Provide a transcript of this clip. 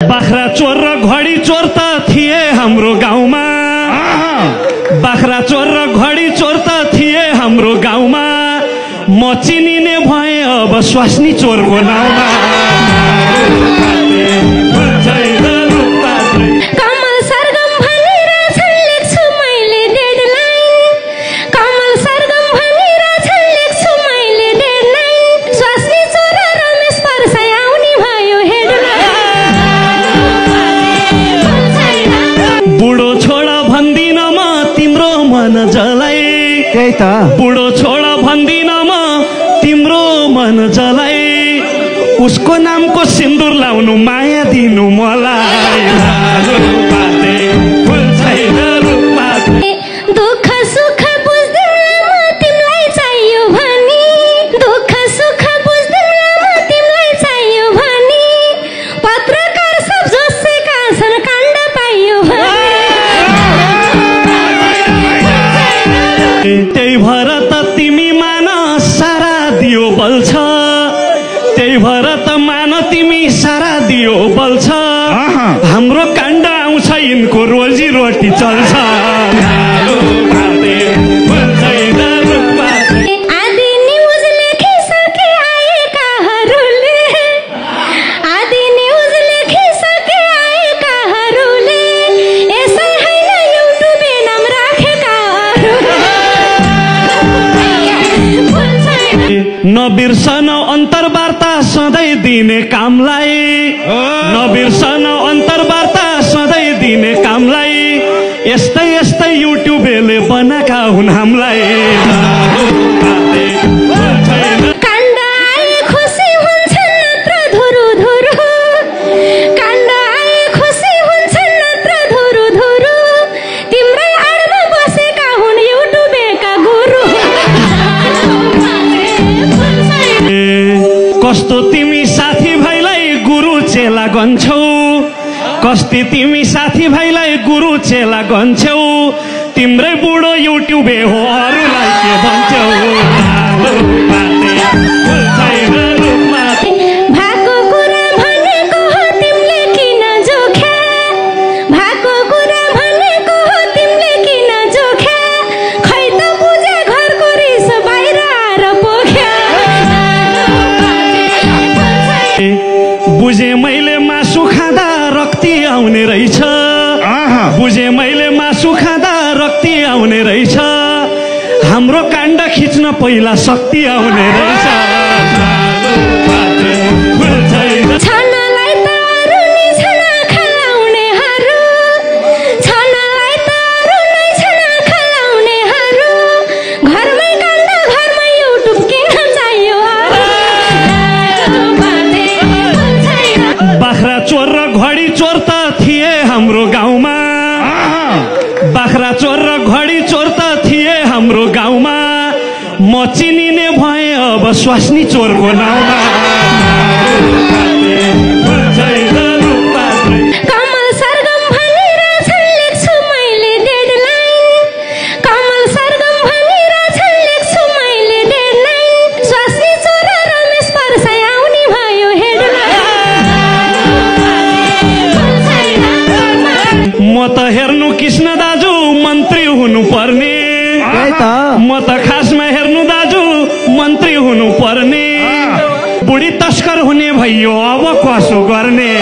बाख्रा चोर र घडी चोर त थिए हाम्रो गाउँमा। बाख्रा चोर र घडी चोर त थिए हाम्रो गाउँमा। म चिनिने भए अब स्वास्नी चोरको नाउँमा। बुढो छोड भन्दिन म तिम्रो मन जलाई। उसको नामको सिन्दुर लाउनु माया दिनु मलाई। दुःख सुख बुझ्दिउँला म तिमीलाई चाहियो भनी। दुःख सुख बुझ्दिउँला म तिमीलाई चाहियो भनी। पत्रकार सब जोसेका छन् काण्ड पाइयो भनी। त्यही भएर त तिमी मान सारा दियो बल्छ। त्यही भएर त मान तिमी सारा दियो बल्छ। हाम्रो काण्ड आउँछ यिनको रोजी रोटी चल्छ। आदि न्युज लेखिसके आएकाहरूले। आदि न्युज लेखिसके आएकाहरूले। यसै होइन युट्युबे नाम राखेकाहरूले। नबिर्सन अन्तर्वार्ता सधैँ दिने कामलाई। नबिर्सन अन्तर्वार्ता सधैँ दिने कामलाई। यस्तै यस्तै युट्युबले बनाएका हुन् हामीलाई। काण्ड आए खुसी हुन्छन् नत्र धुरु धुरु। काण्ड आए खुसी हुन्छन् नत्र धुरु धुरु। तिम्रै आडमा बसेका हुन् युट्युबका गुरु। कस्तो तिमी साथी भाइलाई गुरु चेला गन्छौ। कस्ती तिमी साथी भाइलाई गुरु चेला गन्छौ। तिम्रै बुढो युट्युबे हो अरूलाई के भन्छौ। भएको कुरा भनेको हो तिमीले किन जोख्या। भएको कुरा भनेको हो तिमीले किन जोख्या। खै त बुझे घरको रिस बाहिर आएर पोख्या। बुझे मैले मासु खाँदा रक्ती आउने रहेछ। बुझे मैले मासु खाँदा रक्ती आउने रहेछ। हाम्रो काण्ड खिच्न पहिला शक्ति आउने रहेछ। छानालाई त अरू नि छाना खलाउनेहरू। छानालाई त अरू नै छाना खलाउनेहरू। घरमै काण्ड घरमै युट्युब किन चाहियो। बाख्रा चोर र घडी चोर त थिए हाम्रो गाउँमा। बाख्रा चोर र घडी चोर त थिए हाम्रो गाउँमा। म चिनिने भए अब स्वास्नी चोरको नाउँमा। कमल सरगम भनिरहेछन् लेख्छु मैले डेडलाइन। कमल सरगम भनिरहेछन् लेख्छु मैले डेडलाइन। स्वास्नी चोर र रमेश परसाई आउने भयो हेडलाइन। म त हेर्नु कृष्ण दाजु मन्त्री हुनु पर्ने। म त खासमा हेर्नु दाजु मन्त्री हुनु पर्ने। बुढी तस्कर हुने भइयो अब कसो गर्ने।